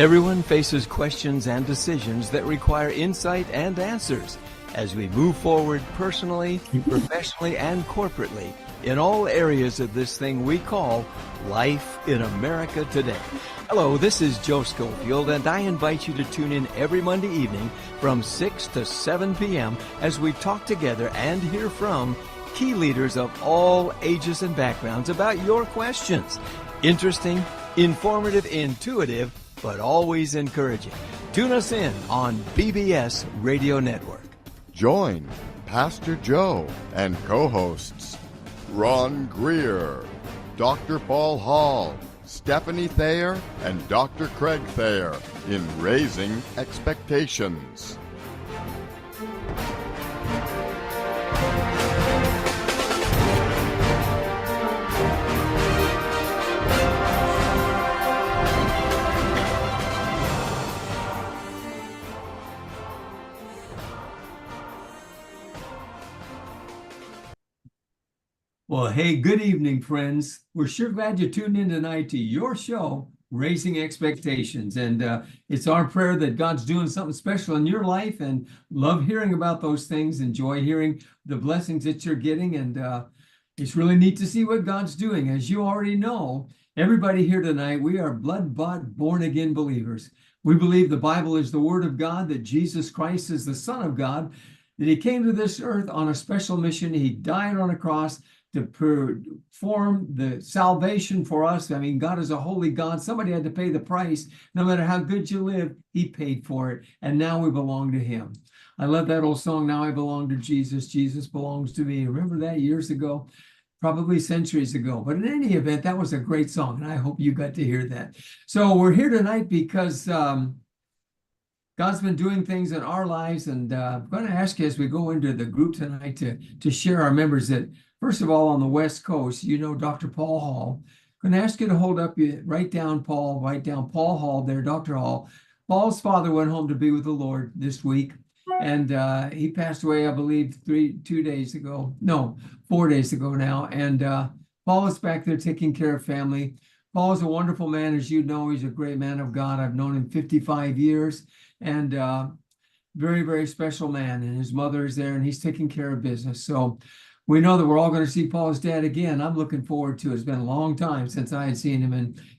Everyone faces questions and decisions that require insight and answers as we move forward personally, professionally, and corporately in all areas of this thing we call life in America today. Hello, this is Joe Schofield, and I invite you to tune in every Monday evening from 6 to 7 p.m. as we talk together and hear from key leaders of all ages and backgrounds about your questions. Interesting, informative, intuitive, but always encouraging. Tune us in on BBS Radio Network. Join Pastor Joe and co-hosts Ron Greer, Dr. Paul Hall, Stefanie Thayer, and Dr. Craig Thayer in Raising Expectations. Well, hey, good evening, friends. We're sure glad you tuned in tonight to your show, Raising Expectations. And it's our prayer that God's doing something special in your life, and love hearing about those things. Enjoy hearing the blessings that you're getting. And it's really neat to see what God's doing. As you already know, everybody here tonight, we are blood-bought, born-again believers. We believe the Bible is the Word of God, that Jesus Christ is the Son of God, that He came to this earth on a special mission. He died on a cross to perform the salvation for us. I mean, God is a holy God. Somebody had to pay the price. No matter how good you live, He paid for it. And now we belong to Him. I love that old song, Now I Belong to Jesus. Jesus belongs to me. Remember that years ago? Probably centuries ago. But in any event, that was a great song. And I hope you got to hear that. So we're here tonight because God's been doing things in our lives. And I'm going to ask you as we go into the group tonight to share our members that, first of all, on the West Coast, you know Dr. Paul Hall. I'm going to ask you to hold up, write down Paul Hall there, Dr. Hall. Paul's father went home to be with the Lord this week, and he passed away, I believe, 4 days ago now. And Paul is back there taking care of family. Paul is a wonderful man, as you know. He's a great man of God. I've known him 55 years, and very, very special man. And his mother is there, and he's taking care of business. So we know that we're all going to see Paul's dad again. I'm looking forward to it. It's been a long time since I had seen him.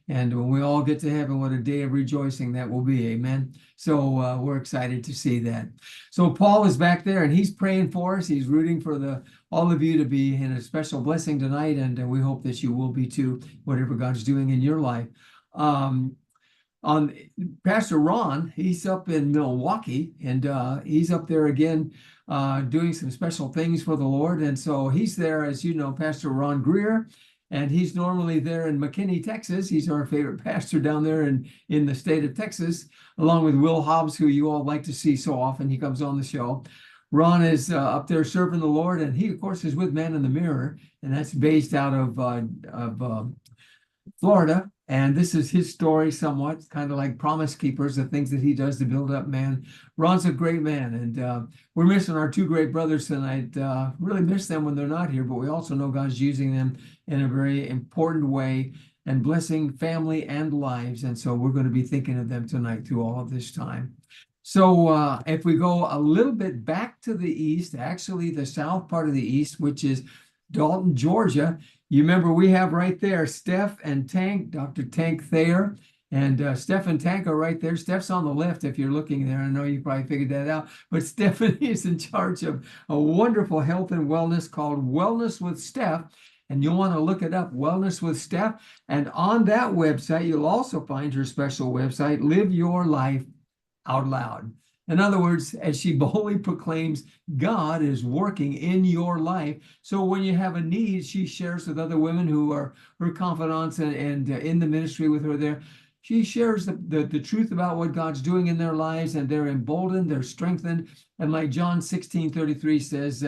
And when we all get to heaven, what a day of rejoicing that will be. Amen. So we're excited to see that. So Paul is back there, and he's praying for us. He's rooting for all of you to be in a special blessing tonight. And we hope that you will be too, whatever God's doing in your life. On Pastor Ron, he's up in Milwaukee, and he's up there again doing some special things for the Lord. And so he's there, as you know, Pastor Ron Greer, and he's normally there in McKinney, Texas. He's our favorite pastor down there in the state of Texas, along with Will Hobbs, who you all like to see so often. He comes on the show. Ron is up there serving the Lord, and he, of course, is with Man in the Mirror, and that's based out of Florida. And this is his story somewhat, kind of like Promise Keepers, the things that he does to build up man. Ron's a great man, and we're missing our two great brothers tonight. Really miss them when they're not here, but we also know God's using them in a very important way and blessing family and lives. And so we're going to be thinking of them tonight through all of this time. So if we go a little bit back to the east, actually the south part of the east, which is Dalton, Georgia. You remember we have right there Steph and Tank, Dr. Tank Thayer, and Steph and Tank are right there. Steph's on the left if you're looking there. I know you probably figured that out, but Stephanie is in charge of a wonderful health and wellness called Wellness with Steph, and you'll want to look it up, Wellness with Steph. And on that website, you'll also find her special website, Live Your Life Out Loud. In other words, as she boldly proclaims, God is working in your life. So when you have a need, she shares with other women who are her confidants and in the ministry with her there. She shares the truth about what God's doing in their lives, and they're emboldened, they're strengthened. And like John 16:33 says,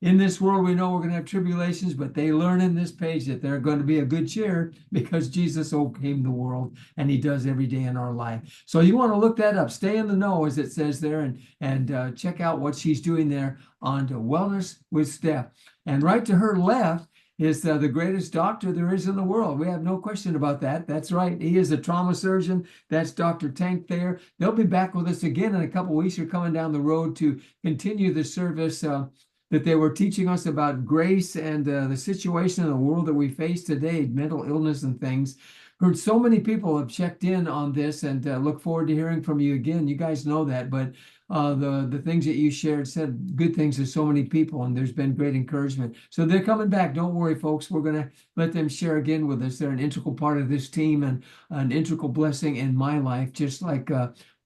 in this world, we know we're going to have tribulations, but they learn in this page that they're going to be a good cheer because Jesus overcame the world, and He does every day in our life. So you want to look that up. Stay in the know, as it says there, and check out what she's doing there on to Wellness with Steph. And right to her left is the greatest doctor there is in the world. We have no question about that. That's right. He is a trauma surgeon. That's Dr. Thayer. They'll be back with us again in a couple of weeks. You're coming down the road to continue the service that they were teaching us about grace and the situation in the world that we face today, mental illness and things. Heard so many people have checked in on this, and look forward to hearing from you again. You guys know that, but the things that you shared said good things to so many people, and there's been great encouragement. So they're coming back. Don't worry, folks. We're going to let them share again with us. They're an integral part of this team and an integral blessing in my life, just like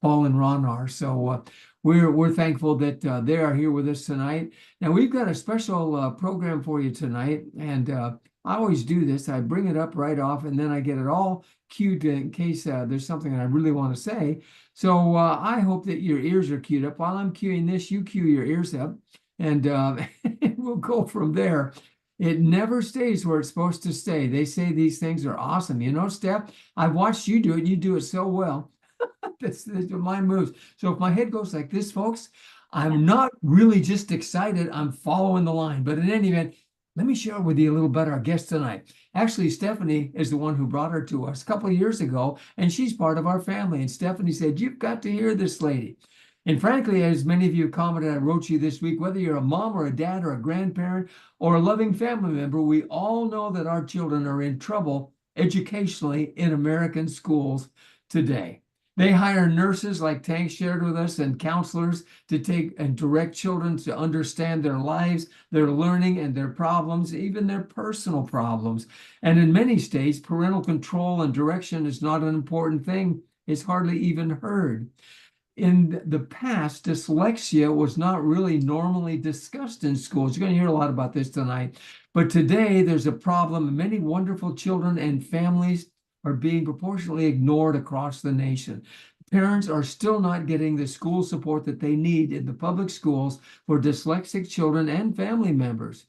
Paul and Ron are. So we're thankful that they are here with us tonight. Now we've got a special program for you tonight, and I always do this. I bring it up right off, and then I get it all queued in case there's something I really want to say. So I hope that your ears are queued up. While I'm queuing this, you cue your ears up, and we'll go from there. It never stays where it's supposed to stay. They say these things are awesome. You know, Steph, I've watched you do it, and you do it so well. That's my moves. So if my head goes like this, folks, I'm not really just excited. I'm following the line. But in any event, let me share with you a little about our guest tonight. Actually, Stefanie is the one who brought her to us a couple of years ago, and she's part of our family. And Stefanie said, "You've got to hear this lady." And frankly, as many of you commented, I wrote you this week, whether you're a mom or a dad or a grandparent or a loving family member, we all know that our children are in trouble educationally in American schools today. They hire nurses like Tank shared with us and counselors to take and direct children to understand their lives, their learning, and their problems, even their personal problems. And in many states, parental control and direction is not an important thing. It's hardly even heard. In the past, dyslexia was not really normally discussed in schools. You're going to hear a lot about this tonight. But today, there's a problem. Many wonderful children and families are being proportionally ignored across the nation. Parents are still not getting the school support that they need in the public schools for dyslexic children and family members.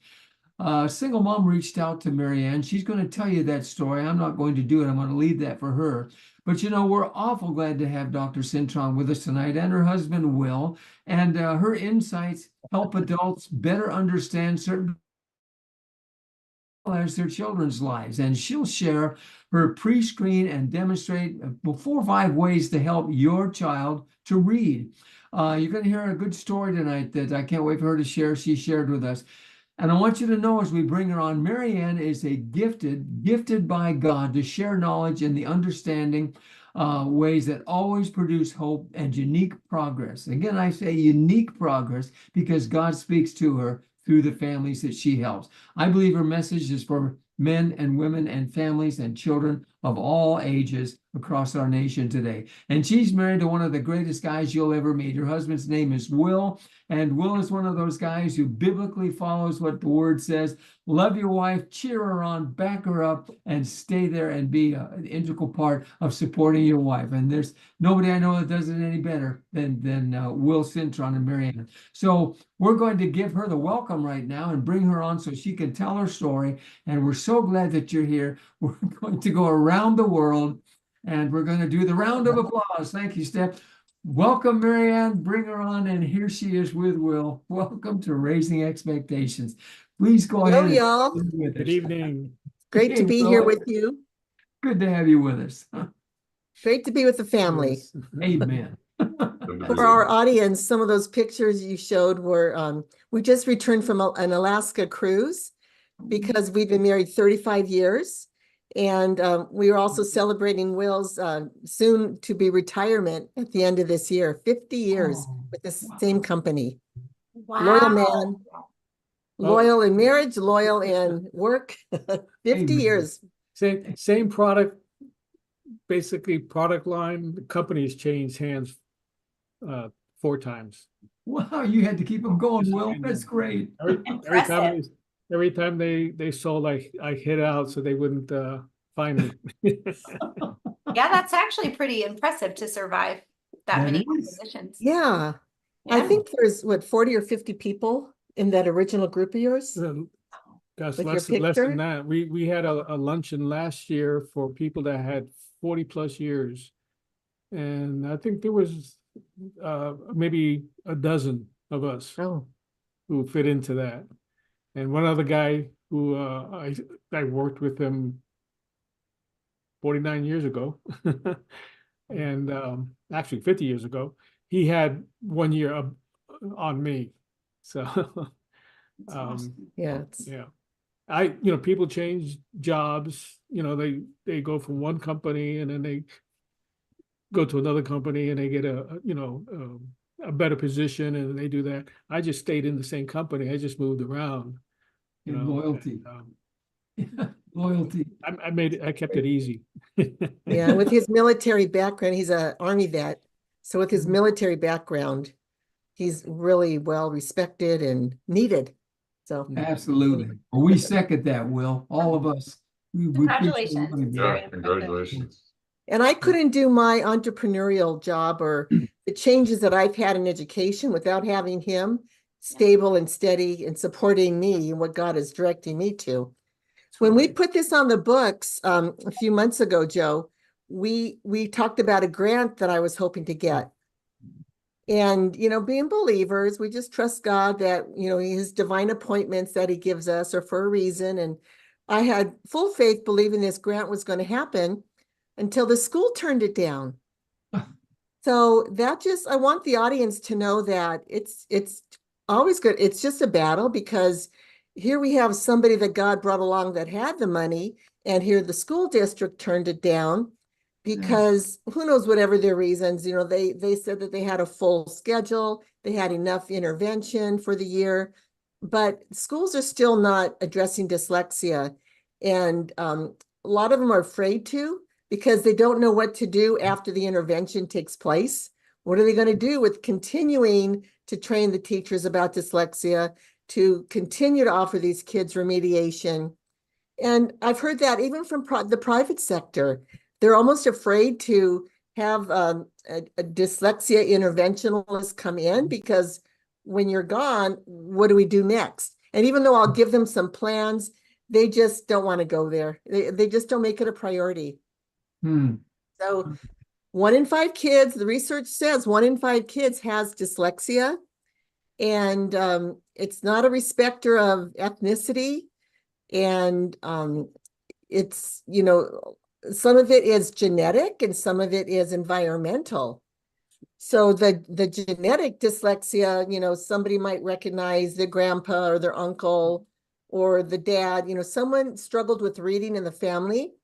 A single mom reached out to Marianne. She's going to tell you that story. I'm not going to do it. I'm going to leave that for her. But you know, we're awful glad to have Dr. Cintron with us tonight, and her husband Will. And her insights help adults better understand certain as their children's lives. And she'll share her pre-screen and demonstrate 4 or 5 ways to help your child to read. You're going to hear a good story tonight that I can't wait for her to share. She shared with us. And I want you to know as we bring her on, Marianne is a gifted by God to share knowledge and the understanding ways that always produce hope and unique progress. Again, I say unique progress because God speaks to her through the families that she helps. I believe her message is for men and women and families and children of all ages across our nation today. And she's married to one of the greatest guys you'll ever meet. Her husband's name is Will, and Will is one of those guys who biblically follows what the word says. Love your wife, cheer her on, back her up, and stay there and be an integral part of supporting your wife. And there's nobody I know that does it any better than Will Cintron and Marianne. So we're going to give her the welcome right now and bring her on so she can tell her story. And we're so glad that you're here. We're going to go around the world, and we're going to do the round of applause. Thank you, Steph. Welcome, Marianne. Bring her on, and here she is with Will. Welcome to Raising Expectations. Please go Hello, ahead. y'all. Good evening. Great to be here with you. Good to have you with us. Great to be with the family. Yes. Amen. For our audience, some of those pictures you showed were, we just returned from an Alaska cruise because we've been married 35 years. And we are also celebrating Will's soon to be retirement at the end of this year, 50 years with the same company. Wow. Loyal man, loyal in marriage, loyal in work, 50 Amen. years. Same product, basically product line. The company's changed hands 4 times. Wow, you had to keep them going, Will. That's great. Every time they sold, I hid out so they wouldn't find me. Yeah, that's actually pretty impressive to survive that many positions. Yeah. I think there's 40 or 50 people in that original group of yours. Gosh, With less your picture? than that. We had a luncheon last year for people that had 40 plus years, and I think there was maybe a dozen of us Oh, who fit into that. And one other guy who I worked with him 49 years ago, and actually 50 years ago. He had 1 year on me, so Yeah. yeah. People change jobs. They go from one company and then they go to another company and they get a better position and they do that. I just stayed in the same company. I just moved around. Loyalty. And, Loyalty. I kept it easy. Yeah, with his military background, he's an Army vet. So with his military background, he's really well respected and needed. So Absolutely. Well, we second that, Will. All of us. We appreciate Congratulations. what he It's did. very impressive. Congratulations. and I couldn't do my entrepreneurial job or the changes that I've had in education without having him stable and steady and supporting me and what God is directing me to. When we put this on the books a few months ago, Joe, we talked about a grant that I was hoping to get. And, being believers, we just trust God that, his divine appointments that he gives us are for a reason. And I had full faith believing this grant was going to happen until the school turned it down. So I want the audience to know that it's always good. It's just a battle because here we have somebody that God brought along that had the money, and here the school district turned it down because who knows, whatever their reasons, they said that they had a full schedule, they had enough intervention for the year, but schools are still not addressing dyslexia. And a lot of them are afraid to because they don't know what to do after the intervention takes place. What are they going to do with continuing to train the teachers about dyslexia, to continue to offer these kids remediation? And I've heard that even from the private sector, they're almost afraid to have a dyslexia interventionalist come in because when you're gone, what do we do next? And even though I'll give them some plans, they just don't want to go there. They just don't make it a priority. So 1 in 5 kids, the research says 1 in 5 kids has dyslexia. And it's not a respecter of ethnicity. And it's, some of it is genetic and some of it is environmental. So the genetic dyslexia, somebody might recognize their grandpa or their uncle or the dad, someone struggled with reading in the family.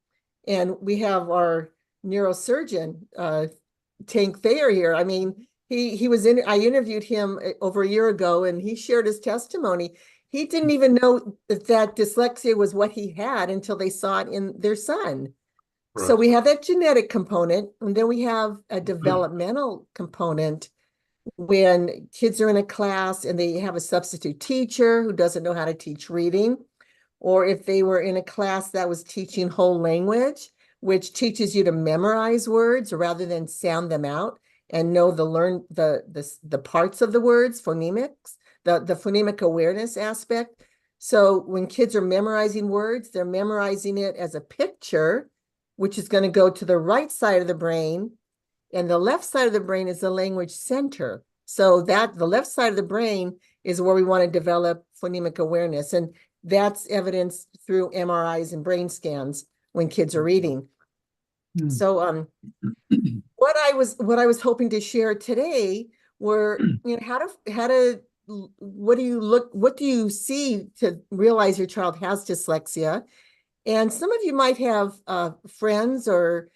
And we have our neurosurgeon, Thayer here. I mean, I interviewed him over a year ago and he shared his testimony. He didn't even know that dyslexia was what he had until they saw it in their son. Right. So we have that genetic component, and then we have a developmental component when kids are in a class and they have a substitute teacher who doesn't know how to teach reading, or if they were in a class that was teaching whole language, which teaches you to memorize words rather than sound them out and know the parts of the words, phonemics, the phonemic awareness aspect. So when kids are memorizing words, they're memorizing it as a picture, which is going to go to the right side of the brain, and the left side of the brain is the language center. So that the left side of the brain is where we want to develop phonemic awareness, and that's evidenced through MRIs and brain scans when kids are reading. So what I was hoping to share today were, what do you see to realize your child has dyslexia? And some of you might have friends or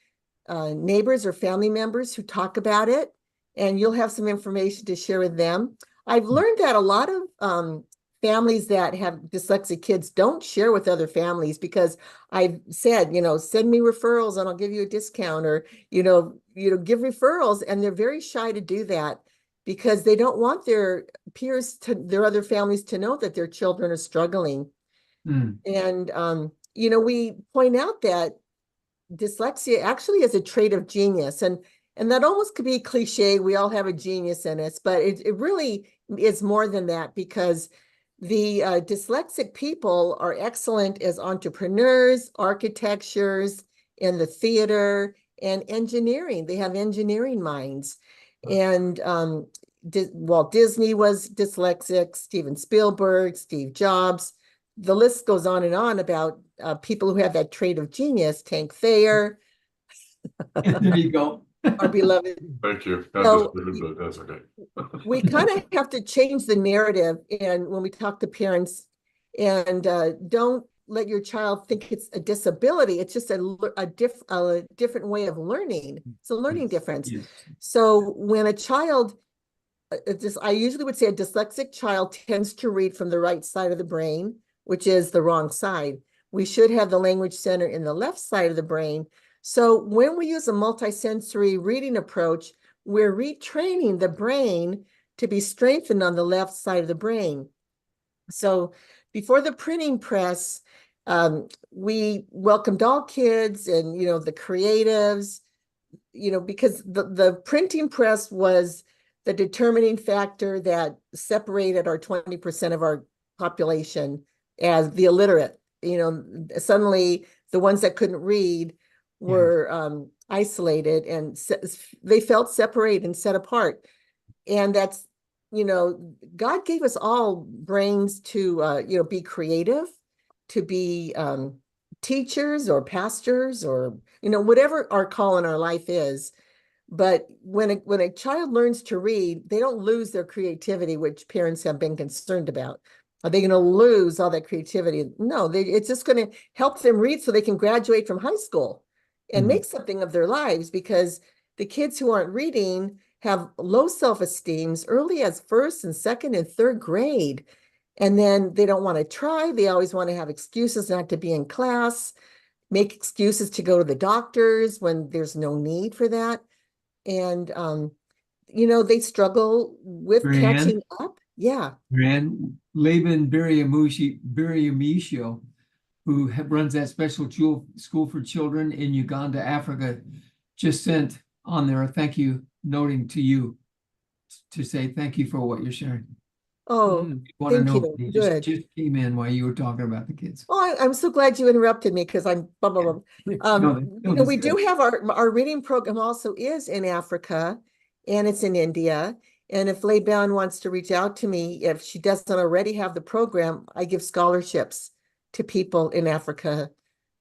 neighbors or family members who talk about it, and you'll have some information to share with them. I've learned that a lot of families that have dyslexic kids don't share with other families because I've said, send me referrals and I'll give you a discount, or, give referrals. And they're very shy to do that because they don't want their peers their other families to know that their children are struggling. And, we point out that dyslexia actually is a trait of genius, and that almost could be cliche. We all have a genius in us, but it really is more than that, because the dyslexic people are excellent as entrepreneurs, architectures, in the theater and engineering. They have engineering minds. And Walt Disney was dyslexic, Steven Spielberg, Steve Jobs. the list goes on and on about people who have that trait of genius, Thayer, And there you go. our beloved. Thank you. So That's okay. we kind of have to change the narrative, and when we talk to parents, and don't let your child think it's a disability. It's just a different way of learning. It's a learning difference. Yes. So when a child, I usually would say a dyslexic child tends to read from the right side of the brain, which is the wrong side. We should have the language center in the left side of the brain. So when we use a multisensory reading approach, we're retraining the brain to be strengthened on the left side of the brain. So before the printing press, we welcomed all kids and, the creatives, because the printing press was the determining factor that separated our 20% of our population as the illiterate. Suddenly the ones that couldn't read were isolated, and they felt separated and set apart. And that's, God gave us all brains to, be creative, to be teachers or pastors or, whatever our call in our life is. But when a child learns to read, they don't lose their creativity, which parents have been concerned about. Are they going to lose all that creativity? No, it's just going to help them read so they can graduate from high school and make something of their lives, because the kids who aren't reading have low self-esteem as early as first and second and third grade. And then they don't want to try. They always want to have excuses not to be in class, make excuses to go to the doctors when there's no need for that. And, they struggle with catching up. Yeah. Grand Laban Biriamisho, who runs that special school for children in Uganda, Africa, just sent on there a thank you noting to you to say thank you for what you're sharing. Oh, thank you. He Good. just came in while you were talking about the kids. Oh, I'm so glad you interrupted me, because I'm blah, blah, blah. No, We do have our reading program also is in Africa, and it's in India. And if Laban wants to reach out to me, if she doesn't already have the program, I give scholarships to people in Africa,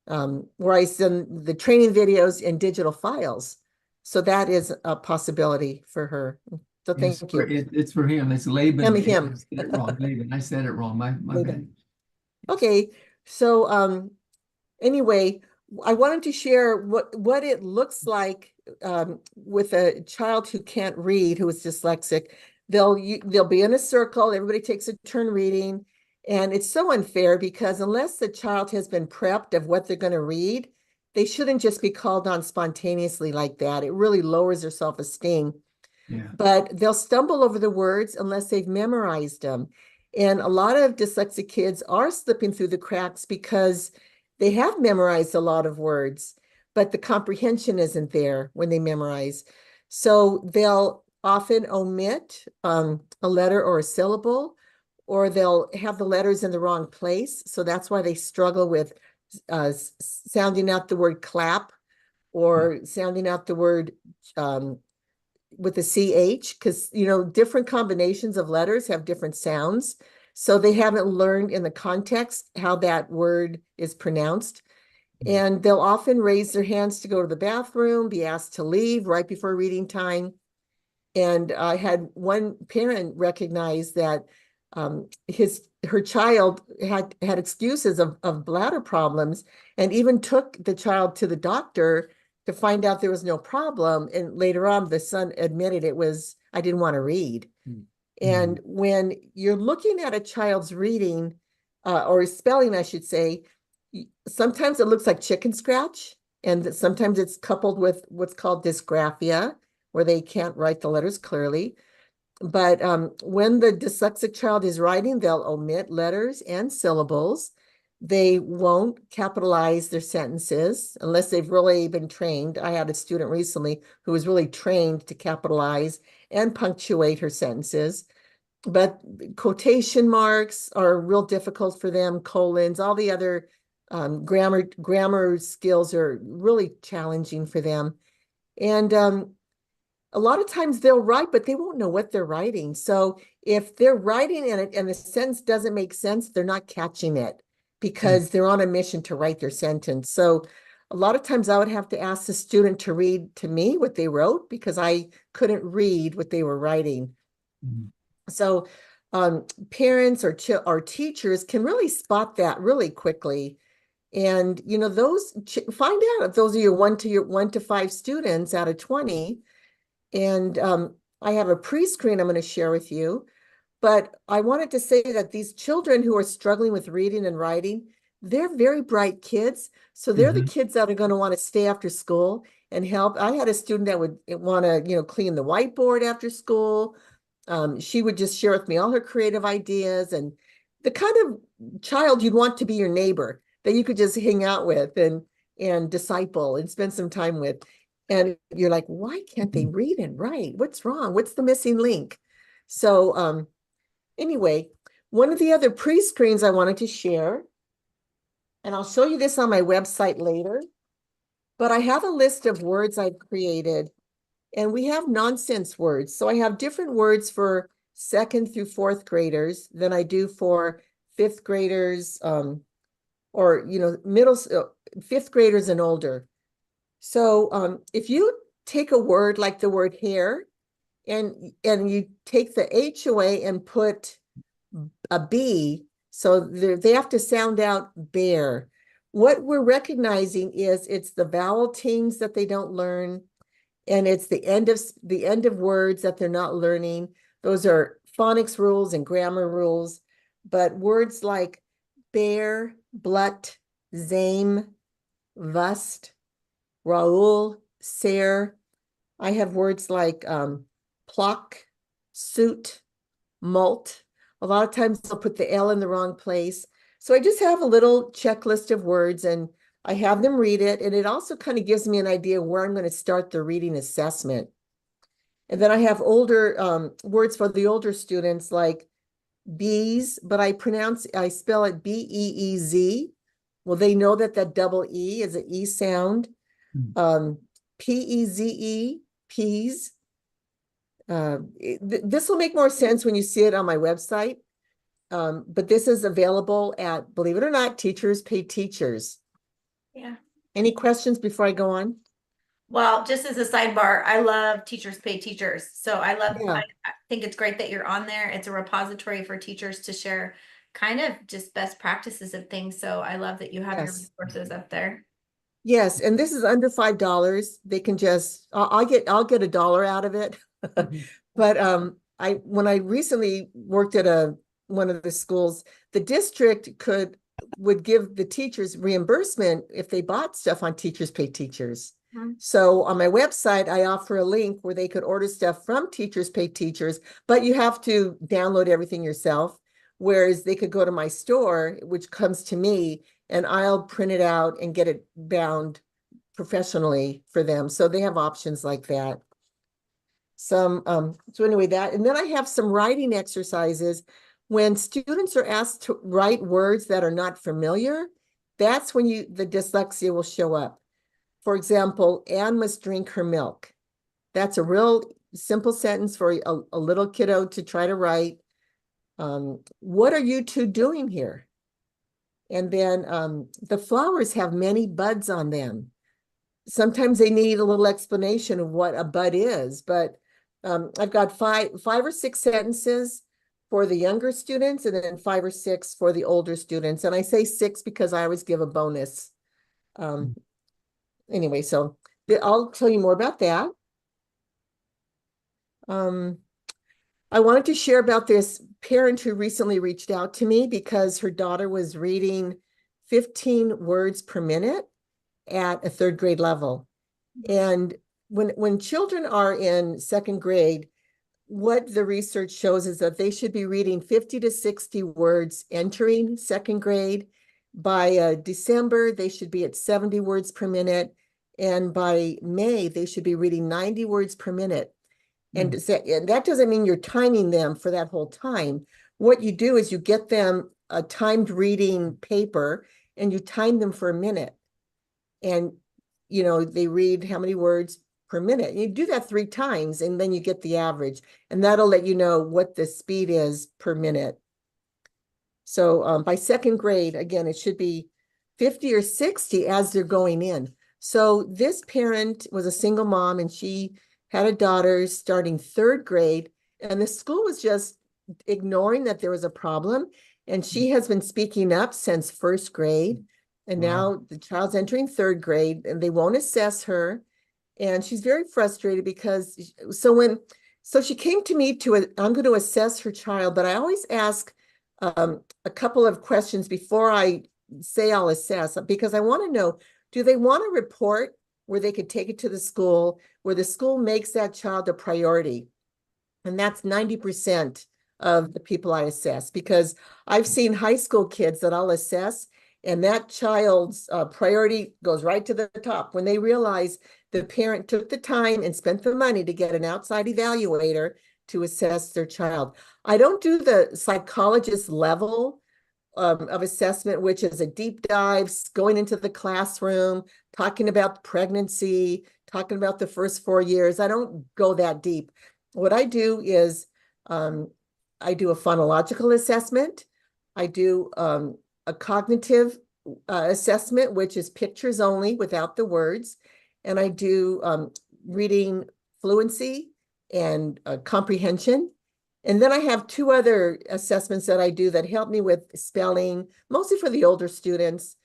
where I send the training videos and digital files. So that is a possibility for her. So thank you. It's for him. It's Laban. Him. I said it wrong. Laban. I said it wrong. My bad. Okay. So anyway, I wanted to share what it looks like with a child who can't read, who is dyslexic. They'll be in a circle. Everybody takes a turn reading. And it's so unfair, because unless the child has been prepped of what they're going to read, they shouldn't just be called on spontaneously like that. It really lowers their self-esteem. Yeah. But they'll stumble over the words unless they've memorized them. And a lot of dyslexic kids are slipping through the cracks because they have memorized a lot of words, but the comprehension isn't there when they memorize. So they'll often omit a letter or a syllable, or they'll have the letters in the wrong place. So that's why they struggle with sounding out the word clap, or sounding out the word with the CH, because, different combinations of letters have different sounds. So they haven't learned in the context how that word is pronounced. And they'll often raise their hands to go to the bathroom, be asked to leave right before reading time. And I had one parent recognize that her child had excuses of bladder problems, and even took the child to the doctor to find out there was no problem. And later on, the son admitted I didn't want to read. And when you're looking at a child's reading or spelling, I should say, sometimes it looks like chicken scratch, and sometimes it's coupled with what's called dysgraphia, where they can't write the letters clearly. But when the dyslexic child is writing, they'll omit letters and syllables. They won't capitalize their sentences unless they've really been trained. I had a student recently who was really trained to capitalize and punctuate her sentences. But quotation marks are real difficult for them, colons, all the other grammar skills are really challenging for them. And a lot of times they'll write, but they won't know what they're writing. So if they're writing and the sentence doesn't make sense, they're not catching it. because they're on a mission to write their sentence. So a lot of times I would have to ask the student to read to me what they wrote because I couldn't read what they were writing. So parents or teachers can really spot that really quickly. And, you know, find out if those are your 1 to 5 students out of 20. And I have a pre-screen I'm going to share with you. But I wanted to say that these children who are struggling with reading and writing, they're very bright kids. So they're the kids that are going to want to stay after school and help. I had a student that would want to, you know, clean the whiteboard after school. She would just share with me all her creative ideas and the kind of child you'd want to be your neighbor that you could just hang out with and disciple and spend some time with. And you're like, why can't they read and write? What's wrong? What's the missing link? So anyway, one of the other pre-screens I wanted to share, and I'll show you this on my website later, but I have a list of words I've created, and we have nonsense words. So I have different words for 2nd through 4th graders than I do for 5th graders, or, you know, 5th graders and older. So if you take a word like the word hair, and you take the H away and put a B, so they have to sound out bear. What we're recognizing is it's the vowel teams that they don't learn, and it's the end of words that they're not learning. Those are phonics rules and grammar rules. But words like bear, blut, zame, vust, Raoul, Ser. I have words like pluck, suit, malt. A lot of times I'll put the L in the wrong place. So I just have a little checklist of words and I have them read it. And it also kind of gives me an idea where I'm going to start the reading assessment. And then I have older words for the older students like bees, but I spell it B-E-E-Z. Well, they know that double E is an E sound. P-E-Z-E, peas. This will make more sense when you see it on my website. But this is available at, believe it or not, Teachers Pay Teachers. Yeah. Any questions before I go on? Well, just as a sidebar, I love Teachers Pay Teachers. So I Yeah. think it's great that you're on there. It's a repository for teachers to share kind of just best practices of things. So I love that you have your Yes. resources up there. Yes, and this is under $5. They can just, I'll get $1 out of it. But when I recently worked at one of the schools, the district would give the teachers reimbursement if they bought stuff on Teachers Pay Teachers. So on my website, I offer a link where they could order stuff from Teachers Pay Teachers, but you have to download everything yourself. Whereas they could go to my store, which comes to me, and I'll print it out and get it bound professionally for them. So they have options like that. So anyway, and then I have some writing exercises. When students are asked to write words that are not familiar, that's when the dyslexia will show up. For example, Anne must drink her milk. That's a real simple sentence for a little kiddo to try to write. What are you two doing here? And then the flowers have many buds on them. Sometimes they need a little explanation of what a bud is, but I've got five or six sentences for the younger students and then 5 or 6 for the older students. And I say 6 because I always give a bonus. Anyway, so I'll tell you more about that. I wanted to share about this parent who recently reached out to me because her daughter was reading 15 words per minute at a 3rd grade level. And when children are in 2nd grade, what the research shows is that they should be reading 50 to 60 words entering 2nd grade. By December, they should be at 70 words per minute. And by May, they should be reading 90 words per minute. And that doesn't mean you're timing them for that whole time. What you do is you get them a timed reading paper and you time them for a minute. And, you know, they read how many words per minute. You do that 3 times and then you get the average. And that'll let you know what the speed is per minute. So by second grade, again, it should be 50 or 60 as they're going in. So this parent was a single mom, and she had a daughter starting third grade, and the school was just ignoring that there was a problem. And she has been speaking up since first grade. And now the child's entering third grade, and they won't assess her. And she's very frustrated because so she came to me I'm going to assess her child, but I always ask a couple of questions before I say I'll assess, because I want to know, do they want a report where they could take it to the school, where the school makes that child a priority? And that's 90% of the people I assess, because I've seen high school kids that I'll assess, and that child's priority goes right to the top when they realize the parent took the time and spent the money to get an outside evaluator to assess their child. I don't do the psychologist level of assessment, which is a deep dive, going into the classroom, talking about pregnancy, talking about the first 4 years. I don't go that deep. What I do is I do a phonological assessment. I do a cognitive assessment, which is pictures only without the words. And I do reading fluency and comprehension. And then I have 2 other assessments that I do that help me with spelling, mostly for the older students,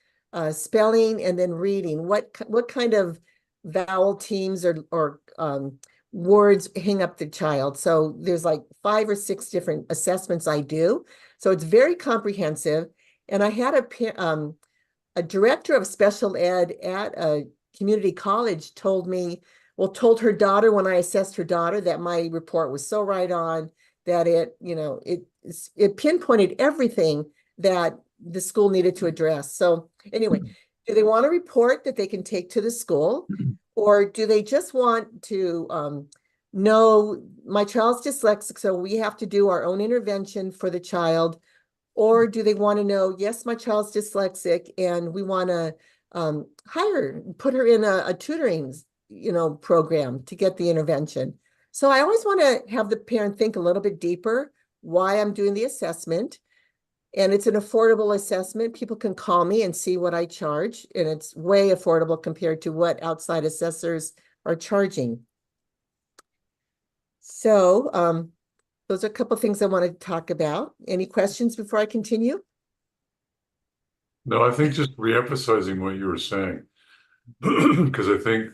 spelling and then reading. What kind of vowel teams or words hang up the child? So there's like 5 or 6 different assessments I do. So it's very comprehensive. And I had a director of special ed at a community college told her daughter, when I assessed her daughter, that my report was so right on, that it pinpointed everything that the school needed to address. So anyway, do they want a report that they can take to the school, or do they just want to know my child's dyslexic, so we have to do our own intervention for the child? Or do they want to know, yes, my child's dyslexic, and we want to put her in a tutoring, program to get the intervention? So I always want to have the parent think a little bit deeper why I'm doing the assessment. And it's an affordable assessment. People can call me and see what I charge, and it's way affordable compared to what outside assessors are charging. So those are a couple of things I want to talk about. Any questions before I continue? No, I think just reemphasizing what you were saying, because I think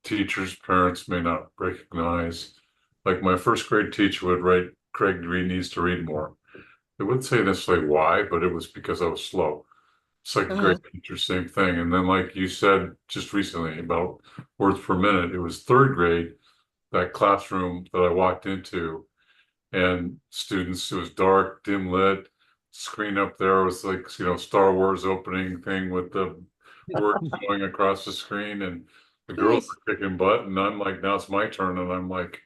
teachers, parents may not recognize, like my first grade teacher would write, Craig needs to read more. They wouldn't say necessarily why, but it was because I was slow. Second grade teacher, same thing. And then, like you said just recently about words per minute, it was third grade, that classroom that I walked into, and students, it was dark, dim lit, screen up there was like, Star Wars opening thing with the words going across the screen, and the girls were kicking butt, and I'm like, now it's my turn, and I'm like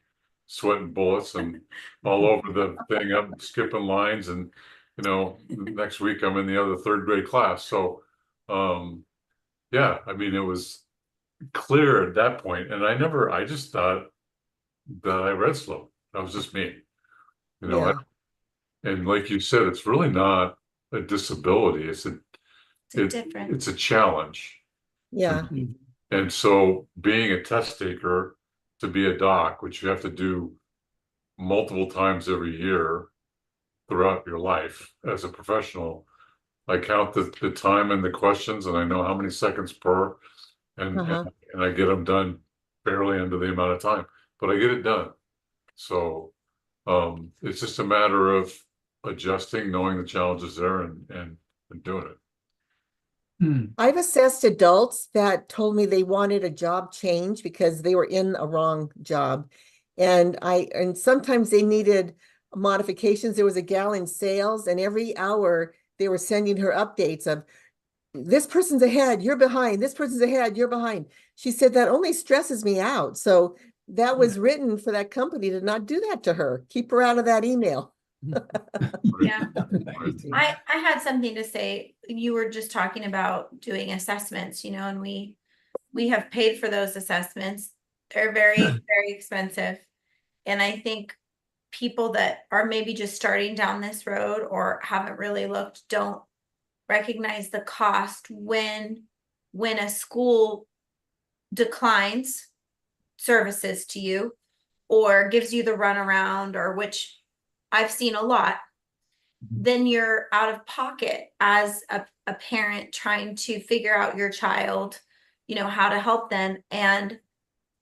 sweating bullets and all over the thing. I'm skipping lines, and next week I'm in the other third grade class. So yeah, I mean, it was clear at that point, and I just thought that I read slow. That was just me, Yeah. and like you said, it's really not a disability. It's a challenge. Yeah. And so being a test taker to be a doc, which you have to do multiple times every year throughout your life as a professional, I count the time and the questions, and I know how many seconds per, and I get them done barely under the amount of time, but I get it done. So it's just a matter of adjusting, knowing the challenges there, and doing it. I've assessed adults that told me they wanted a job change because they were in a wrong job. And sometimes they needed modifications. There was a gal in sales, and every hour they were sending her updates of, this person's ahead, you're behind, this person's ahead, you're behind. She said that only stresses me out. So that was written for that company to not do that to her. Keep her out of that email. Yeah. I had something to say. You were just talking about doing assessments, and we have paid for those assessments. They're very, very expensive. And I think people that are maybe just starting down this road or haven't really looked don't recognize the cost when a school declines services to you or gives you the runaround, or which I've seen a lot, then you're out of pocket as a parent trying to figure out your child, you know, how to help them. And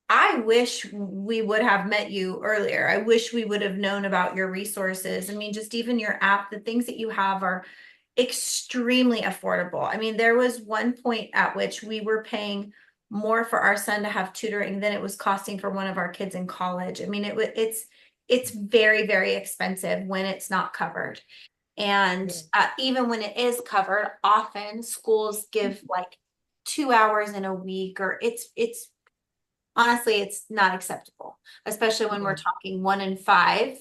I wish we would have met you earlier. I wish we would have known about your resources. I mean, just even your app, the things that you have are extremely affordable. I mean, there was one point at which we were paying more for our son to have tutoring than it was costing for one of our kids in college. I mean, it's very, very expensive when it's not covered. And even when it is covered, often schools give like 2 hours in a week, or it's honestly, it's not acceptable, especially when we're talking 1 in 5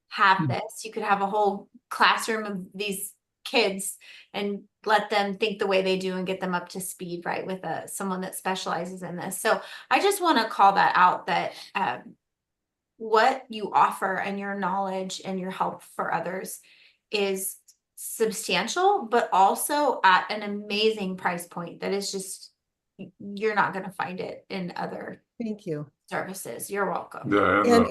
have this. You could have a whole classroom of these kids and let them think the way they do and get them up to speed, right, with someone that specializes in this. So I just want to call that out, that what you offer and your knowledge and your help for others is substantial, but also at an amazing price point that is just, you're not going to find it in other Thank you. services. You're welcome. Yeah,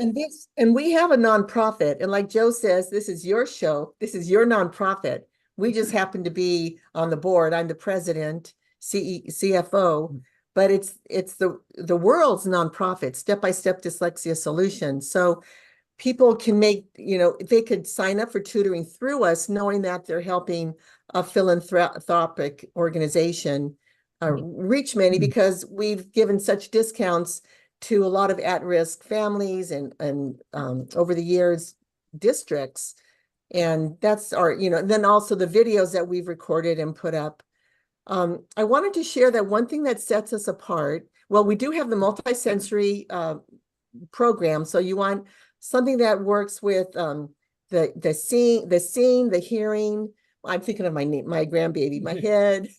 And we have a nonprofit, and like Joe says, this is your show. This is your nonprofit. We just happen to be on the board. I'm the president, CFO, but it's the world's nonprofit, Step by Step Dyslexia Solutions. So people can make, they could sign up for tutoring through us, knowing that they're helping a philanthropic organization reach many, because we've given such discounts to a lot of at-risk families and over the years, districts. And that's our, then also the videos that we've recorded and put up. I wanted to share that one thing that sets us apart. Well, we do have the multisensory program. So you want something that works with the seeing, the hearing. I'm thinking of my grandbaby, my head,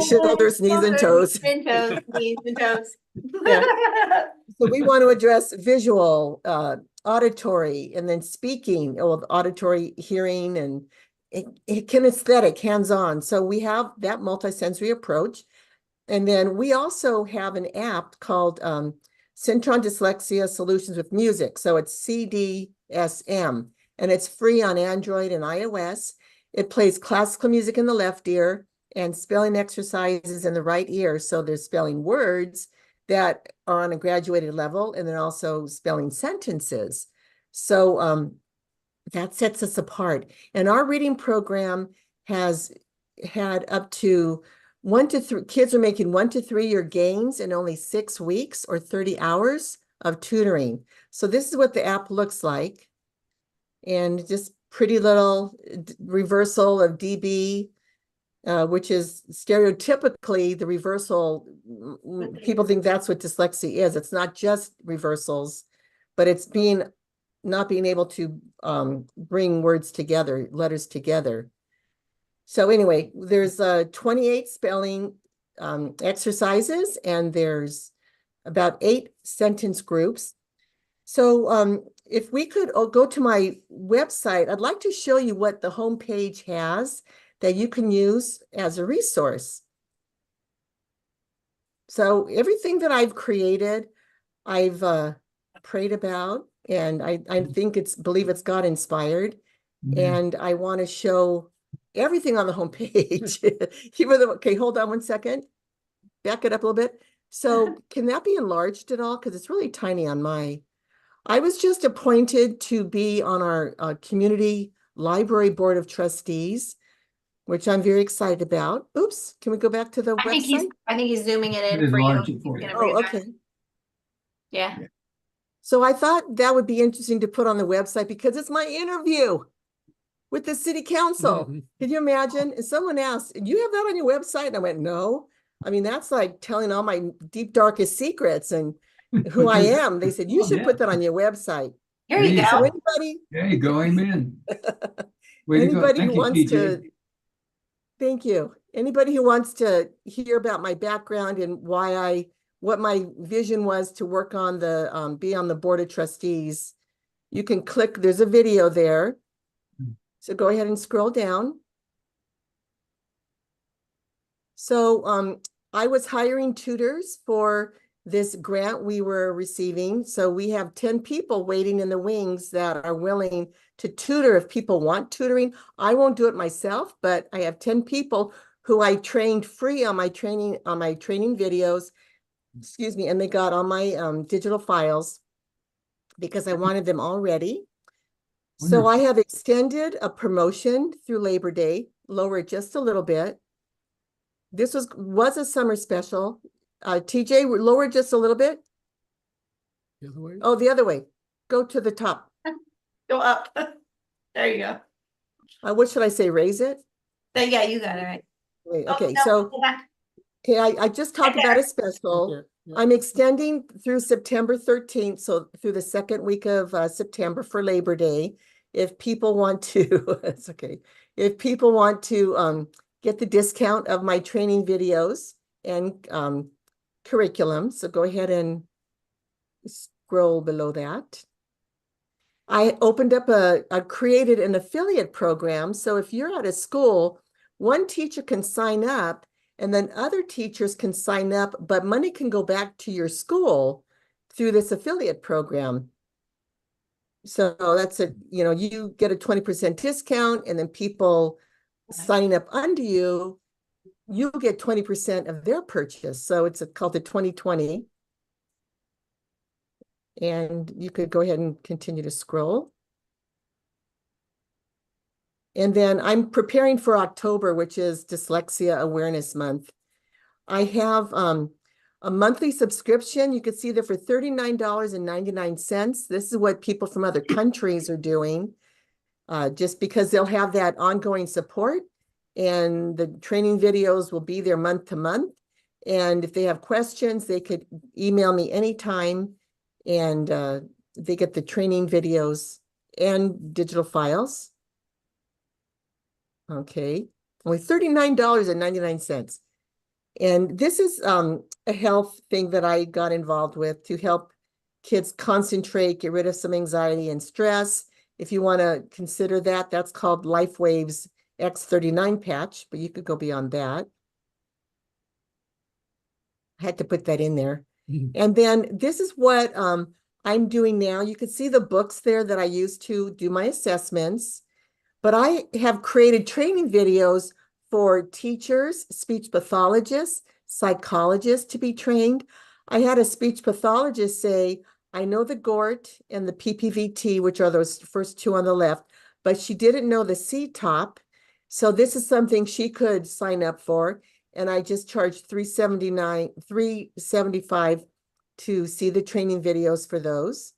shoulders, knees, and toes. Knees and toes. Yeah. So we want to address visual, auditory, and then speaking, auditory, hearing, and kinesthetic, hands-on. So we have that multisensory approach. And then we also have an app called Centron Dyslexia Solutions with Music. So it's CDSM, and it's free on Android and iOS. It plays classical music in the left ear and spelling exercises in the right ear. So there's spelling words that are on a graduated level, and then also spelling sentences. So that sets us apart. And our reading program has had up to 1 to 3, kids are making 1 to 3 year gains in only 6 weeks or 30 hours of tutoring. So this is what the app looks like. And just pretty little reversal of DB, which is stereotypically the reversal. People think that's what dyslexia is. It's not just reversals, but it's not being able to bring words together, letters together. So anyway, there's 28 spelling exercises, and there's about 8 sentence groups. So if we could go to my website, I'd like to show you what the homepage has that you can use as a resource. So everything that I've created, I've prayed about, and I believe it's God inspired. And I want to show everything on the homepage. Okay, hold on one second. Back it up a little bit. So can that be enlarged at all? Because it's really tiny on my. I was just appointed to be on our community library board of trustees, which I'm very excited about. Oops, can we go back to the website? I think he's zooming it in for you. Oh, okay. Yeah. So I thought that would be interesting to put on the website, because it's my interview with the city council. Can you imagine? And someone asked, "Do you have that on your website?" And I went, "No." I mean, that's like telling all my deep, darkest secrets and who I am. They said, "You should put that on your website." Here you go. So anybody, There you go. Amen. anybody who wants to, thank you. Anybody who wants to hear about my background and what my vision was to work on be on the board of trustees, You can click, there's a video there. So go ahead and scroll down. So I was hiring tutors for this grant we were receiving. So we have 10 people waiting in the wings that are willing to tutor if people want tutoring. I won't do it myself, but I have 10 people who I trained free on my training videos, excuse me, and they got all my digital files because I wanted them all ready. So I have extended a promotion through Labor Day, lower it just a little bit. This was a summer special. TJ, lower it just a little bit. The other way? Oh, the other way. Go to the top. Go up. There you go. What should I say? Raise it? Then, yeah, you got it right. Wait, Oh, okay, no, so go back. okay, I just talked Right about there. a special. Right there, yeah. I'm extending through September 13th, so through the second week of September for Labor Day. If people want to, it's okay. If people want to get the discount of my training videos and curriculum, so go ahead and scroll below that. I opened up I created an affiliate program. So if you're at a school, one teacher can sign up and then other teachers can sign up, but money can go back to your school through this affiliate program. So that's you get a 20% discount, and then people signing up under you, you get 20% of their purchase. So it's called the 2020. And you could go ahead and continue to scroll. And then I'm preparing for October, which is Dyslexia Awareness Month. I have a monthly subscription. You can see there for $39.99. This is what people from other countries are doing, just because they'll have that ongoing support, and the training videos will be there month to month. And if they have questions, they could email me anytime, and they get the training videos and digital files. Okay, only $39.99. And this is a health thing that I got involved with to help kids concentrate, get rid of some anxiety and stress. If you want to consider that, that's called LifeWaves X39 patch, but you could go beyond that. I had to put that in there. And then this is what I'm doing now. You can see the books there that I use to do my assessments, but I have created training videos for teachers, speech pathologists, psychologists to be trained. I had a speech pathologist say, I know the GORT and the PPVT, which are those first two on the left, but she didn't know the CTOP. So this is something she could sign up for. And I just charged $375 to see the training videos for those,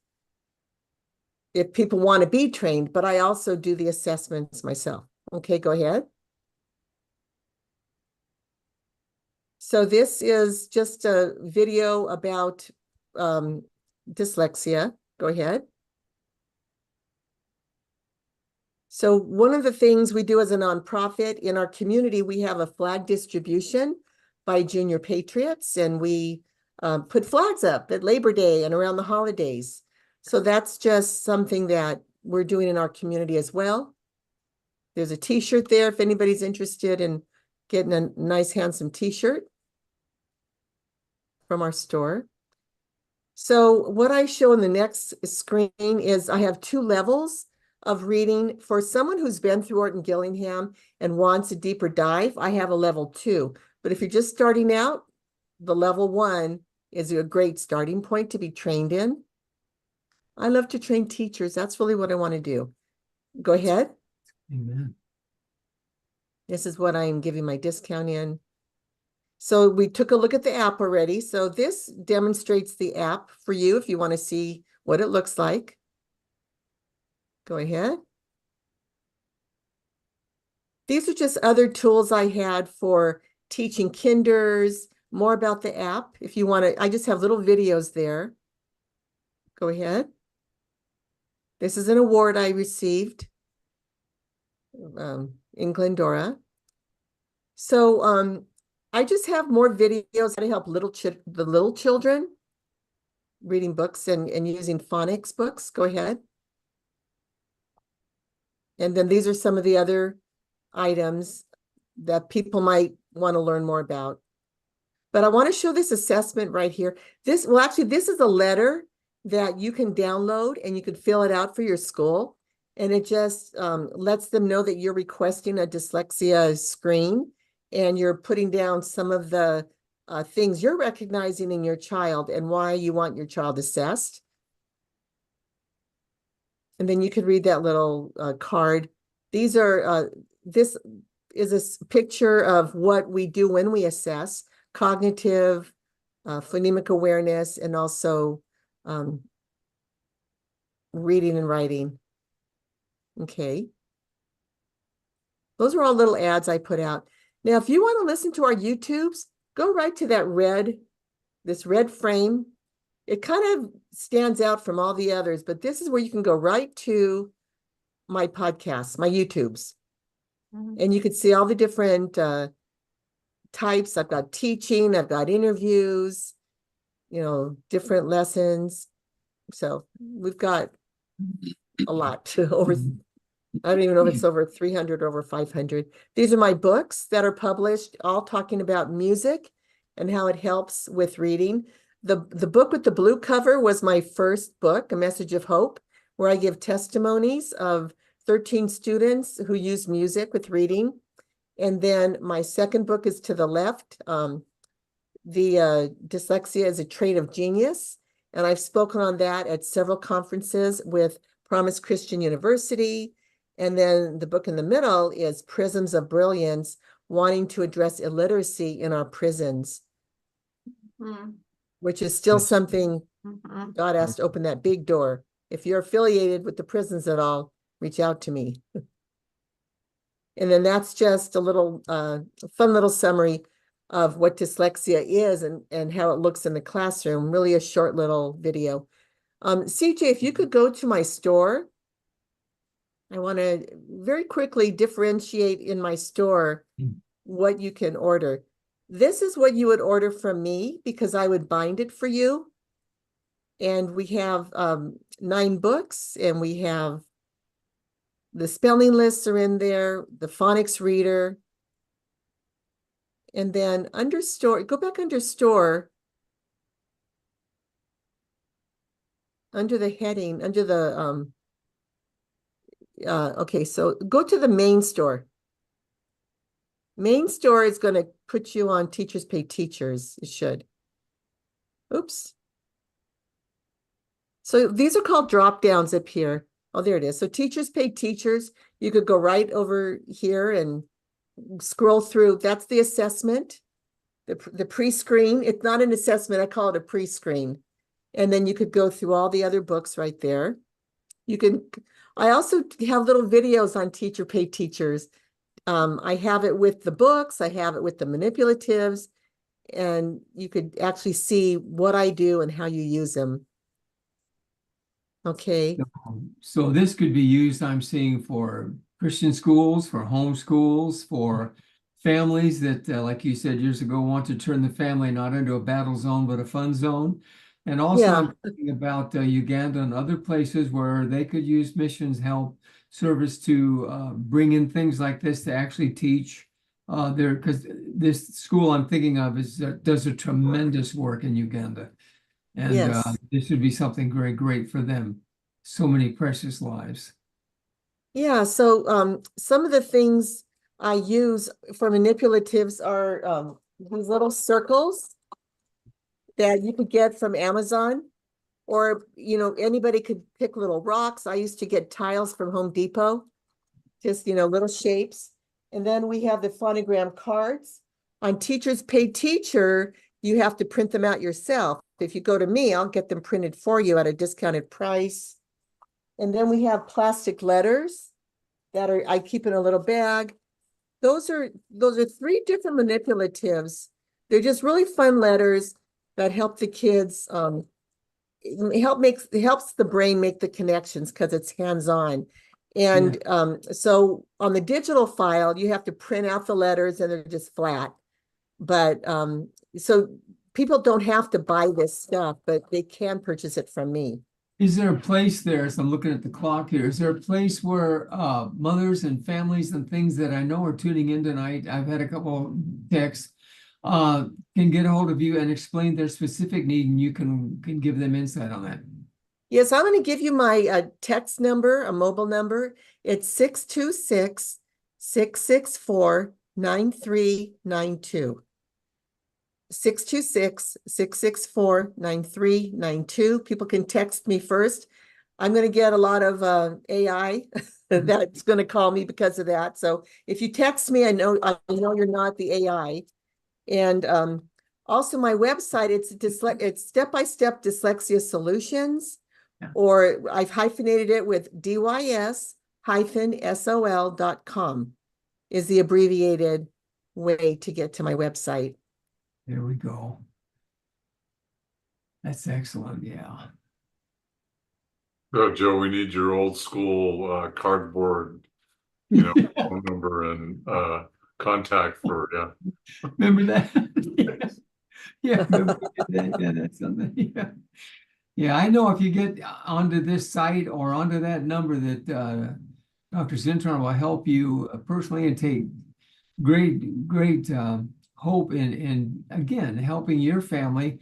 if people want to be trained, but I also do the assessments myself. Okay, go ahead. So this is just a video about dyslexia. Go ahead. So one of the things we do as a nonprofit in our community, we have a flag distribution by Junior Patriots, and we put flags up at Labor Day and around the holidays. So that's just something that we're doing in our community as well. There's a t-shirt there if anybody's interested in getting a nice, handsome t-shirt from our store. So what I show in the next screen is I have 2 levels of reading. For someone who's been through Orton Gillingham and wants a deeper dive, I have a level 2. But if you're just starting out, the level 1 is a great starting point to be trained in. I love to train teachers. That's really what I want to do. Go ahead. Amen. This is what I'm giving my discount in. So we took a look at the app already. So this demonstrates the app for you if you want to see what it looks like. Go ahead. These are just other tools I had for teaching kinders, more about the app. If you want to, I just have little videos there. Go ahead. This is an award I received in Glendora. So I just have more videos to help the little children reading books and using phonics books. Go ahead. And then these are some of the other items that people might want to learn more about. But I want to show this assessment right here. This is a letter that you can download and you can fill it out for your school. And it just lets them know that you're requesting a dyslexia screen and you're putting down some of the things you're recognizing in your child and why you want your child assessed. And then you could read that little card. This is a picture of what we do when we assess cognitive, phonemic awareness, and also reading and writing. Okay. Those are all little ads I put out. Now, if you want to listen to our YouTubes, go right to this red frame. It kind of stands out from all the others, but this is where you can go right to my podcasts, my YouTubes. And you can see all the different types. I've got teaching, I've got interviews, different lessons. So we've got a lot over. I don't even know if it's over 300 or over 500. These are my books that are published, all talking about music and how it helps with reading. The book with the blue cover was my first book, A Message of Hope, where I give testimonies of 13 students who use music with reading. And then my second book is to the left. The Dyslexia is a Trait of Genius. And I've spoken on that at several conferences with Promise Christian University. And then the book in the middle is Prisms of Brilliance, wanting to address illiteracy in our prisons, which is still something God has to open that big door. If you're affiliated with the prisons at all, reach out to me. And then that's just a little fun little summary of what dyslexia is and how it looks in the classroom, really a short little video. CJ, if you could go to my store, I want to very quickly differentiate in my store what you can order. This is what you would order from me because I would bind it for you. And we have 9 books, and we have the spelling lists are in there, the phonics reader. And then under store, go back under store, under the heading, under the, okay, so go to the main store. Main store is going to put you on Teachers Pay Teachers. It should. Oops. So these are called drop downs up here. Oh, there it is. So Teachers Pay Teachers, you could go right over here and scroll through. That's the assessment, the pre-screen. It's not an assessment. I call it a pre-screen. And then you could go through all the other books right there. I also have little videos on Teacher Pay Teachers. I have it with the books. I have it with the manipulatives. And you could actually see what I do and how you use them. Okay. So this could be used, I'm seeing, for Christian schools, for home schools, for families that, like you said years ago, want to turn the family not into a battle zone, but a fun zone. And also I'm thinking about Uganda and other places where they could use missions help service to bring in things like this to actually teach there, because this school I'm thinking of does a tremendous work in Uganda. And this would be something very great for them. So many precious lives. Yeah, so some of the things I use for manipulatives are these little circles that you could get from Amazon, or anybody could pick little rocks. I used to get tiles from Home Depot, just little shapes. And then we have the phonogram cards. On Teachers Pay Teacher, you have to print them out yourself. If you go to me, I'll get them printed for you at a discounted price. And then we have plastic letters that I keep in a little bag. Those are 3 different manipulatives. They're just really fun letters that help the kids, it helps the brain make the connections because it's hands-on. And so on the digital file, you have to print out the letters and they're just flat. But so people don't have to buy this stuff, but they can purchase it from me. Is there a place there, as I'm looking at the clock here, is there a place where mothers and families and things that I know are tuning in tonight, I've had a couple texts, can get a hold of you and explain their specific need, and you can give them insight on that? Yes, I'm going to give you my text number, a mobile number. It's 626-664-9392. 626-664-9392. People can text me first. I'm going to get a lot of AI that's going to call me because of that. So if you text me, I know you're not the AI. And also my website, it's step-by-step dyslexia solutions, or I've hyphenated it with DYS-SOL.com is the abbreviated way to get to my website. There we go. That's excellent. Yeah. Oh, Joe, we need your old school cardboard, phone number and contact for, Remember that? Yes. Yeah, remember that? Yeah, that's something. Yeah. Yeah, I know if you get onto this site or onto that number that Dr. Zintron will help you personally and take great hope in again helping your family.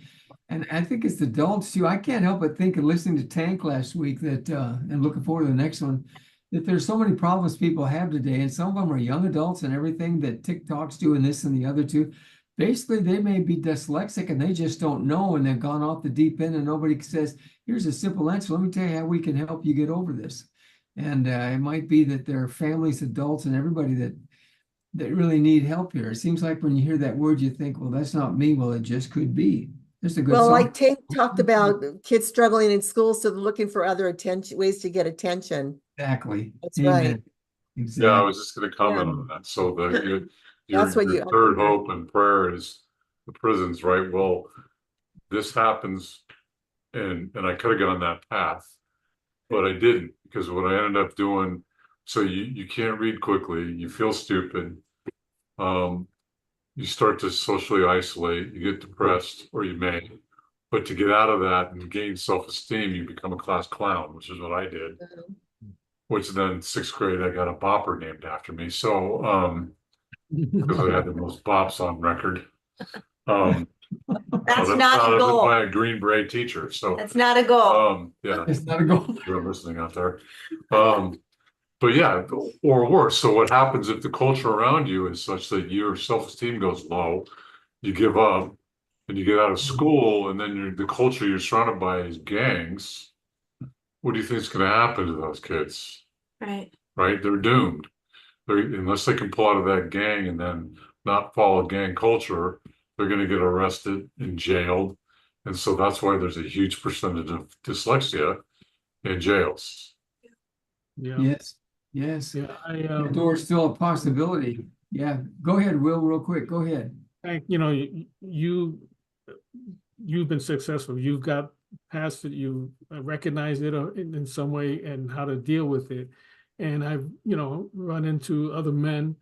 And I think it's adults too. I can't help but think of listening to Tank last week that and looking forward to the next one, that there's so many problems people have today, and some of them are young adults and everything that TikTok's doing this and the other two. Basically, they may be dyslexic and they just don't know, and they've gone off the deep end, and nobody says, here's a simple answer. Let me tell you how we can help you get over this. And it might be that there are families, adults, and everybody that really need help here. It seems like when you hear that word, you think, well, that's not me. Well, it just could be. There's a good song. Like Tank talked about kids struggling in school, so they're looking for other ways to get attention. Exactly. That's Amen. right. Exactly. I was just going to comment on that. So your you third hope and prayer is the prisons, right? Well, this happens, and I could have gone that path, but I didn't, because what I ended up doing, so you can't read quickly, you feel stupid, you start to socially isolate, you get depressed, or you may, but to get out of that and gain self-esteem, you become a class clown, which is what I did. Which then 6th grade, I got a bopper named after me. So, because I had the most bops on record. That's not a goal. By a Green Beret teacher. So that's not a goal. Yeah, it's not a goal. You're listening out there. But yeah, or worse. So what happens if the culture around you is such that your self-esteem goes low, you give up, and you get out of school, and then the culture you're surrounded by is gangs. What do you think is going to happen to those kids? Right. They're doomed. Unless they can pull out of that gang and then not follow gang culture, they're going to get arrested and jailed. And so that's why there's a huge percentage of dyslexia in jails. Yeah. Yes. Yeah. The door's still a possibility. Yeah. Go ahead, Will, real quick. Go ahead. You've been successful. You've got past it. You recognize it in some way and how to deal with it. And I've, run into other men.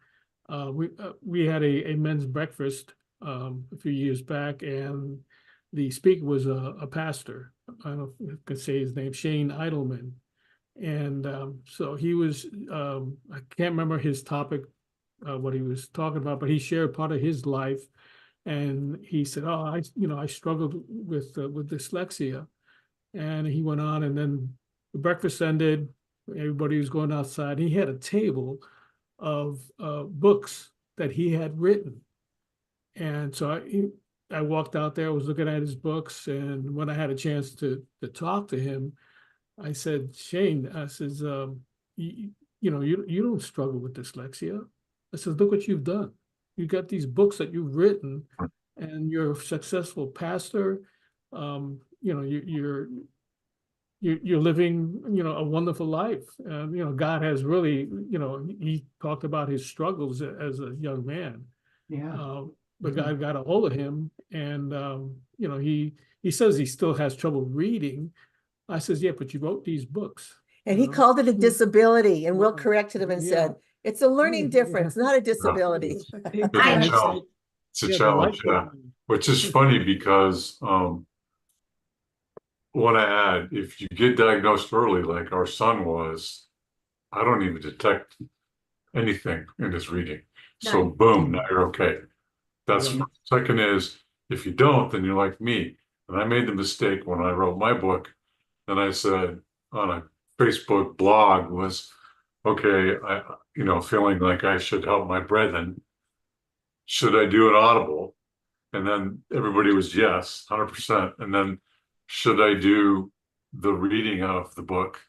We had a men's breakfast a few years back, and the speaker was a pastor. I don't know if I can say his name, Shane Idleman. And so he was, I can't remember his topic, what he was talking about, but he shared part of his life. And he said, I struggled with dyslexia. And he went on, and then the breakfast ended. Everybody was going outside. He had a table of books that he had written. And so I walked out there, I was looking at his books. And when I had a chance to talk to him, I said, Shane, I says, you don't struggle with dyslexia. I said, look what you've done. You got these books that you've written, and you're a successful pastor. You're living, a wonderful life. God has really, he talked about his struggles as a young man. Yeah. But God got a hold of him, and he says he still has trouble reading. I says, yeah, but you wrote these books. And he called it a disability, and Will corrected him and said, it's a learning difference, not a disability. It's a challenge, yeah. Which is funny because want to add, if you get diagnosed early, like our son was, I don't even detect anything in his reading. So boom, now you're okay. That's Yeah. second is, if you don't, then you're like me. And I made the mistake when I wrote my book, and I said on a Facebook blog was, okay, feeling like I should help my brethren. Should I do an audible? And then everybody was yes, 100%. And then should I do the reading of the book?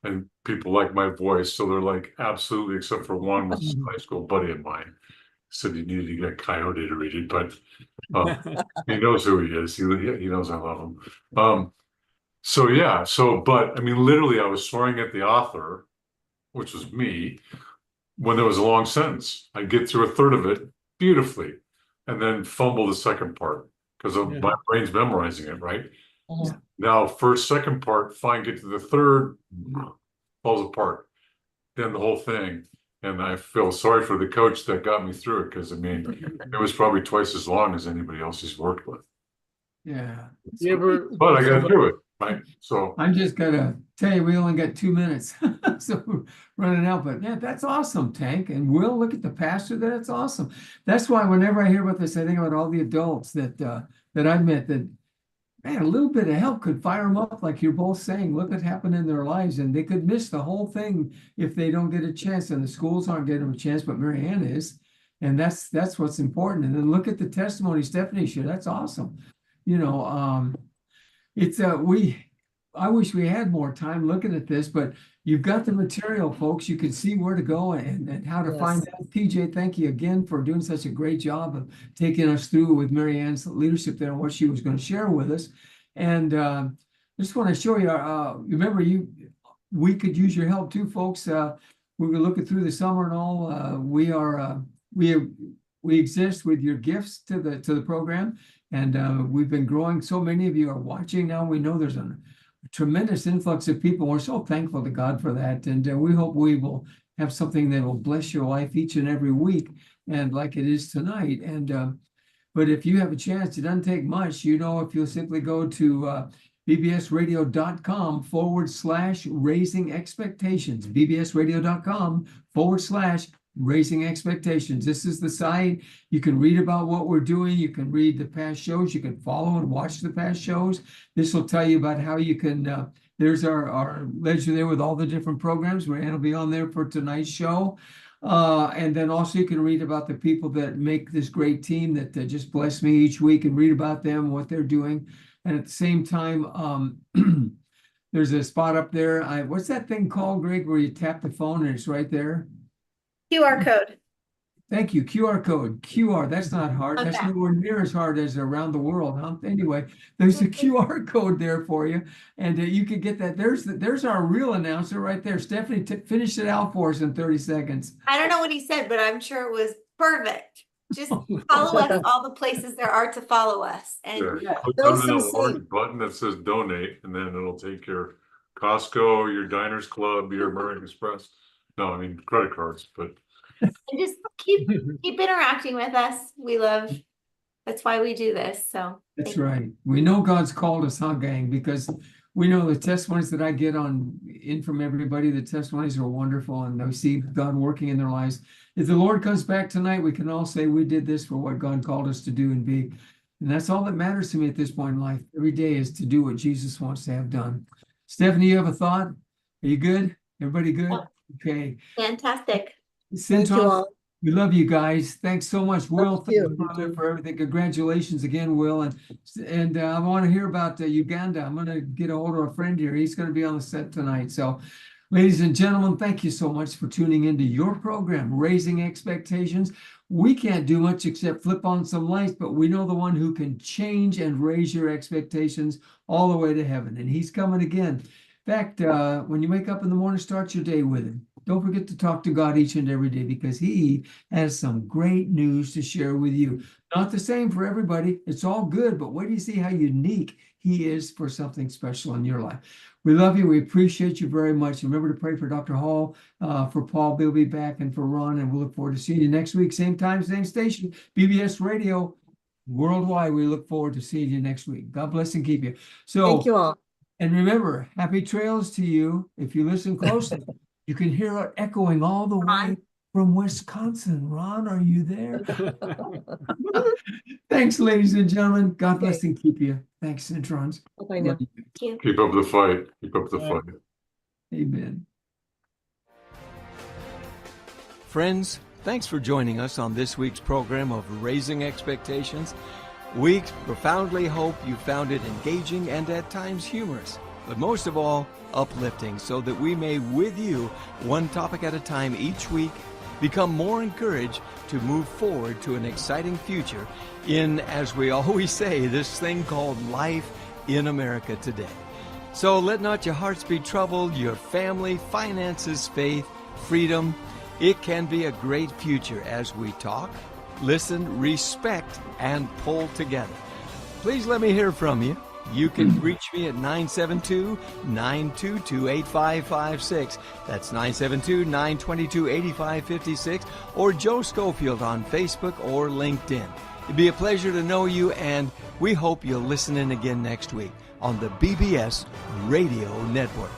And people like my voice, so they're like, absolutely, except for one was a high school buddy of mine. Said you needed to get Coyote to read it, but he knows who he is. He knows I love him. But I mean, literally, I was swearing at the author, which was me, when there was a long sentence. I'd get through a third of it beautifully, and then fumble the second part because my brain's memorizing it, right? Yeah. Now, first, second part, fine, get to the third, falls apart. Then the whole thing. And I feel sorry for the coach that got me through it because, I mean, it was probably twice as long as anybody else he's worked with. Yeah. You ever? But I got through it, right? So I'm just gonna tell you, we only got 2 minutes, so we're running out. But yeah, that's awesome, Tank. And we'll look at the pastor. That's awesome. That's why whenever I hear about this, I think about all the adults that I've met. That man, a little bit of help could fire them up, like you're both saying. Look what happened in their lives, and they could miss the whole thing if they don't get a chance. And the schools aren't getting them a chance, but Mary Ann is, and that's what's important. And then look at the testimony Stefanie shared. That's awesome. It's I wish we had more time looking at this, but you've got the material, folks. You can see where to go and how to find that. TJ, thank you again for doing such a great job of taking us through with Mary Ann's leadership there and what she was going to share with us. And I just want to show you, remember, we could use your help too, folks. We were looking through the summer and all. We exist with your gifts to the program, and we've been growing. So many of you are watching now. We know there's a tremendous influx of people. We're so thankful to God for that, and we hope we will have something that will bless your life each and every week, and like it is tonight. And but if you have a chance, it doesn't take much. If you'll simply go to bbsradio.com/raising expectations, bbsradio.com/raising expectations. This is the site. You can read about what we're doing. You can read the past shows. You can follow and watch the past shows. This will tell you about how you can, there's our ledger there with all the different programs. Marianne will be on there for tonight's show. And then also you can read about the people that make this great team that just bless me each week, and read about them, what they're doing. And at the same time, there's a spot up there. What's that thing called, Greg, where you tap the phone and it's right there? QR code. Thank you. QR code. QR. That's not hard. Okay. That's nowhere near as hard as around the world, huh? Anyway, there's a QR code there for you, and you can get that. There's our real announcer right there. Stefanie, finish it out for us in 30 seconds. I don't know what he said, but I'm sure it was perfect. Just follow us all the places there are to follow us. And click on the orange button that says donate, and then it'll take your Costco, your Diners Club, your American Express. No, I mean credit cards, but just keep interacting with us. That's why we do this. So that's right. We know God's called us, huh, gang? Because we know the testimonies that I get in from everybody, the testimonies are wonderful, and we see God working in their lives. If the Lord comes back tonight, we can all say we did this for what God called us to do and be. And that's all that matters to me at this point in life. Every day is to do what Jesus wants to have done. Stefanie, you have a thought? Are you good? Everybody good? Okay. fantastic. Thank you all. We love you guys. Thanks so much, Will. Thank you. Thank you for everything. Congratulations again, Will. And I want to hear about Uganda. I'm going to get a hold of a friend here. He's going to be on the set tonight. So, ladies and gentlemen, thank you so much for tuning into your program, Raising Expectations. We can't do much except flip on some lights, but we know the one who can change and raise your expectations all the way to heaven. And he's coming again. In fact, when you wake up in the morning, start your day with him. Don't forget to talk to God each and every day, because he has some great news to share with you. Not the same for everybody. It's all good, but wait till you see how unique he is for something special in your life. We love you. We appreciate you very much. Remember to pray for Dr. Hall, for Paul. He'll be back, and for Ron, and we'll look forward to seeing you next week. Same time, same station, BBS Radio Worldwide. We look forward to seeing you next week. God bless and keep you. So, Thank you all. And remember, happy trails to you. If you listen closely, you can hear it echoing all the way Ron? from Wisconsin. Ron, are you there? Thanks, ladies and gentlemen. God bless Okay. and keep you. Thanks, Centrons. Bye now. Love you. Thank you. Keep up the fight. Keep up the Yeah. fight. Amen. Friends, thanks for joining us on this week's program of Raising Expectations. We profoundly hope you found it engaging and at times humorous, but most of all, uplifting, so that we may, with you, one topic at a time each week, become more encouraged to move forward to an exciting future in, as we always say, this thing called life in America today. So let not your hearts be troubled, your family, finances, faith, freedom. It can be a great future as we talk, listen, respect, and pull together. Please let me hear from you. You can reach me at 972-922-8556. That's 972-922-8556, or Joe Schofield on Facebook or LinkedIn. It'd be a pleasure to know you, and we hope you'll listen in again next week on the BBS Radio Network.